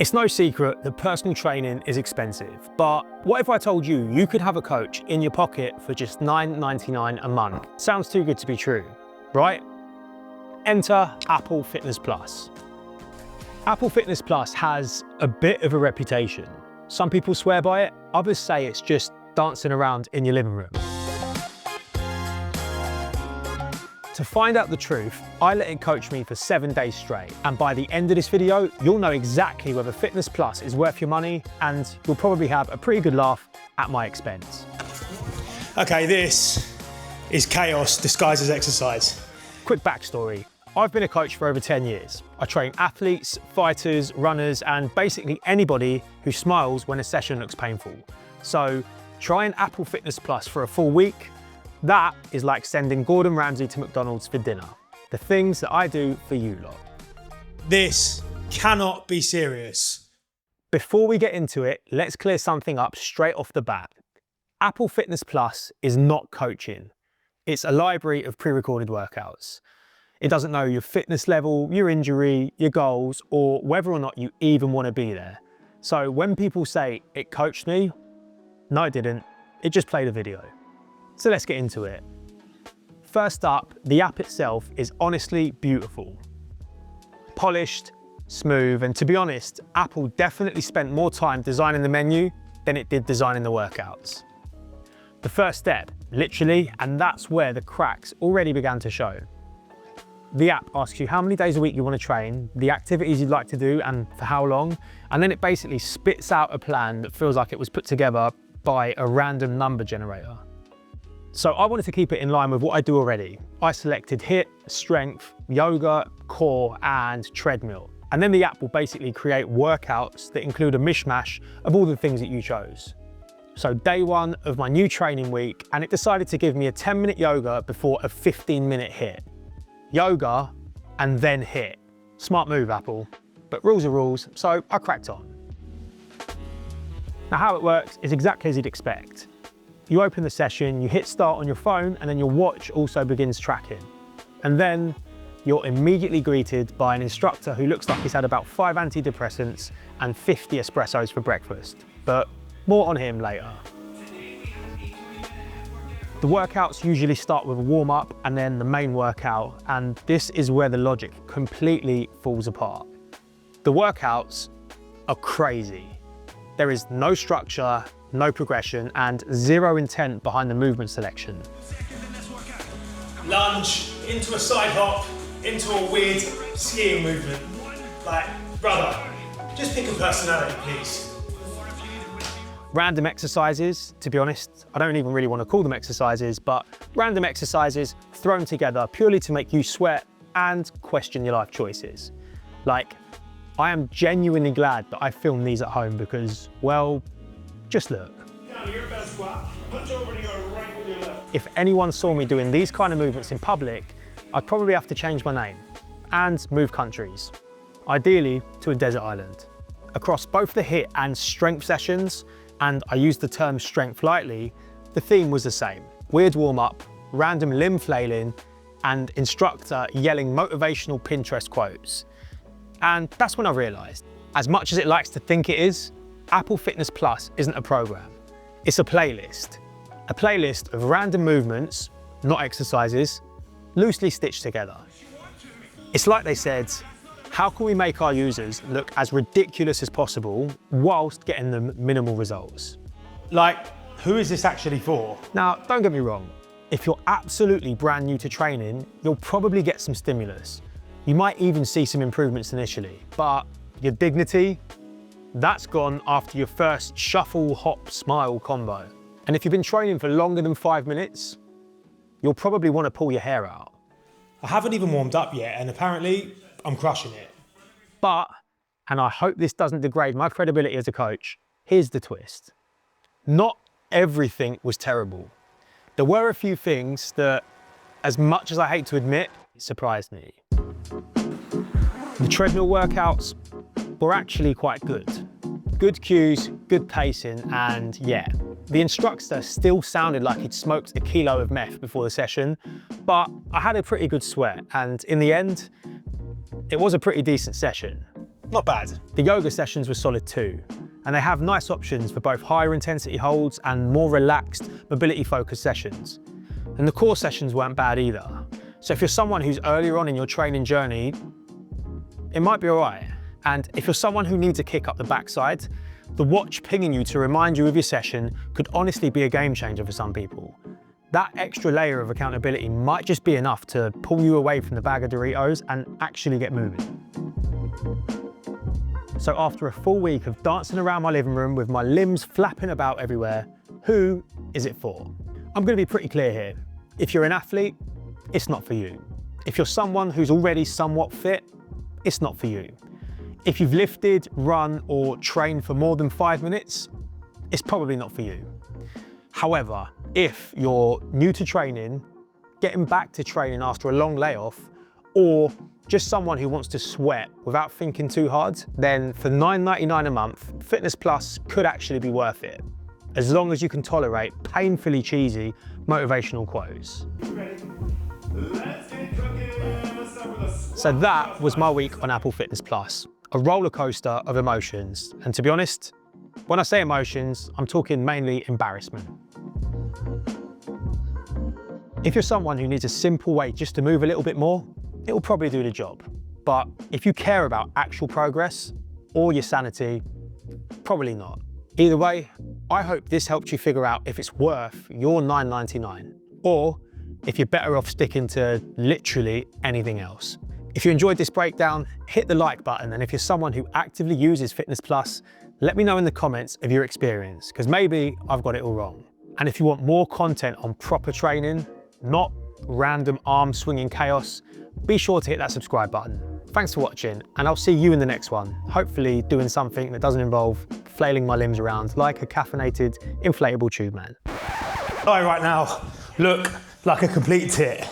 It's no secret that personal training is expensive, but what if I told you you could have a coach in your pocket for just $9.99 a month? Sounds too good to be true, right? Enter Apple Fitness Plus. Apple Fitness Plus has a bit of a reputation. Some people swear by it, others say it's just dancing around in your living room. To find out the truth, I let it coach me for 7 days straight. And by the end of this video, you'll know exactly whether Fitness Plus is worth your money, and you'll probably have a pretty good laugh at my expense. Okay, this is chaos disguised as exercise. Quick backstory. I've been a coach for over 10 years. I train athletes, fighters, runners, and basically anybody who smiles when a session looks painful. So trying Apple Fitness Plus for a full week, that is like sending Gordon Ramsay to McDonald's for dinner. The things that I do for you lot. This cannot be serious. Before we get into it, let's clear something up straight off the bat. Apple Fitness Plus is not coaching. It's a library of pre-recorded workouts. It doesn't know your fitness level, your injury, your goals, or whether or not you even want to be there. So when people say it coached me, no it didn't, it just played a video. So let's get into it. First up, the app itself is honestly beautiful. Polished, smooth, and to be honest, Apple definitely spent more time designing the menu than it did designing the workouts. The first step, literally, and that's where the cracks already began to show. The app asks you how many days a week you want to train, the activities you'd like to do, and for how long, and then it basically spits out a plan that feels like it was put together by a random number generator. So I wanted to keep it in line with what I do already. I selected HIIT, strength, yoga, core, and treadmill. And then the app will basically create workouts that include a mishmash of all the things that you chose. So day one of my new training week, and it decided to give me a 10-minute yoga before a 15-minute HIIT. Yoga, and then HIIT. Smart move, Apple. But rules are rules, so I cracked on. Now how it works is exactly as you'd expect. You open the session, you hit start on your phone, and then your watch also begins tracking. And then you're immediately greeted by an instructor who looks like he's had about 5 antidepressants and 50 espressos for breakfast. But more on him later. The workouts usually start with a warm-up and then the main workout, and this is where the logic completely falls apart. The workouts are crazy. There is no structure, no progression, and zero intent behind the movement selection. Lunge, into a side hop, into a weird skiing movement. Like, brother, just pick a personality, please. Random exercises, to be honest, I don't even really want to call them exercises, but random exercises thrown together purely to make you sweat and question your life choices. Like, I am genuinely glad that I filmed these at home because, well, just look. If anyone saw me doing these kind of movements in public, I'd probably have to change my name and move countries, ideally to a desert island. Across both the HIIT and strength sessions, and I use the term strength lightly, the theme was the same. Weird warm-up, random limb flailing, and instructor yelling motivational Pinterest quotes. And that's when I realized, as much as it likes to think it is, Apple Fitness Plus isn't a program. It's a playlist. A playlist of random movements, not exercises, loosely stitched together. It's like they said, how can we make our users look as ridiculous as possible whilst getting them minimal results? Like, who is this actually for? Now, don't get me wrong. If you're absolutely brand new to training, you'll probably get some stimulus. You might even see some improvements initially, but your dignity, that's gone after your first shuffle, hop, smile combo. And if you've been training for longer than 5 minutes, you'll probably want to pull your hair out. I haven't even warmed up yet, and apparently I'm crushing it. But, and I hope this doesn't degrade my credibility as a coach, here's the twist. Not everything was terrible. There were a few things that, as much as I hate to admit, surprised me. The treadmill workouts were actually quite good. Good cues, good pacing, and yeah, the instructor still sounded like he'd smoked a kilo of meth before the session, but I had a pretty good sweat, and in the end, it was a pretty decent session. not bad. The yoga sessions were solid too, and they have nice options for both higher intensity holds and more relaxed, mobility focused sessions. And the core sessions weren't bad either. So if you're someone who's earlier on in your training journey, it might be all right. And if you're someone who needs a kick up the backside, the watch pinging you to remind you of your session could honestly be a game changer for some people. That extra layer of accountability might just be enough to pull you away from the bag of Doritos and actually get moving. So after a full week of dancing around my living room with my limbs flapping about everywhere, who is it for? I'm going to be pretty clear here. If you're an athlete, it's not for you. If you're someone who's already somewhat fit, it's not for you. If you've lifted, run, or trained for more than 5 minutes, it's probably not for you. However, if you're new to training, getting back to training after a long layoff, or just someone who wants to sweat without thinking too hard, then for $9.99 a month, Fitness Plus could actually be worth it, as long as you can tolerate painfully cheesy motivational quotes. So that was my week on Apple Fitness Plus, a roller coaster of emotions. And to be honest, when I say emotions, I'm talking mainly embarrassment. If you're someone who needs a simple way just to move a little bit more, it will probably do the job. But if you care about actual progress or your sanity, probably not. Either way, I hope this helped you figure out if it's worth your $9.99, or if you're better off sticking to literally anything else. If you enjoyed this breakdown, hit the like button, and if you're someone who actively uses Fitness Plus, let me know in the comments of your experience, because maybe I've got it all wrong. And if you want more content on proper training, not random arm swinging chaos, be sure to hit that subscribe button. Thanks for watching, and I'll see you in the next one, hopefully doing something that doesn't involve flailing my limbs around like a caffeinated inflatable tube man. I right now look like a complete tit.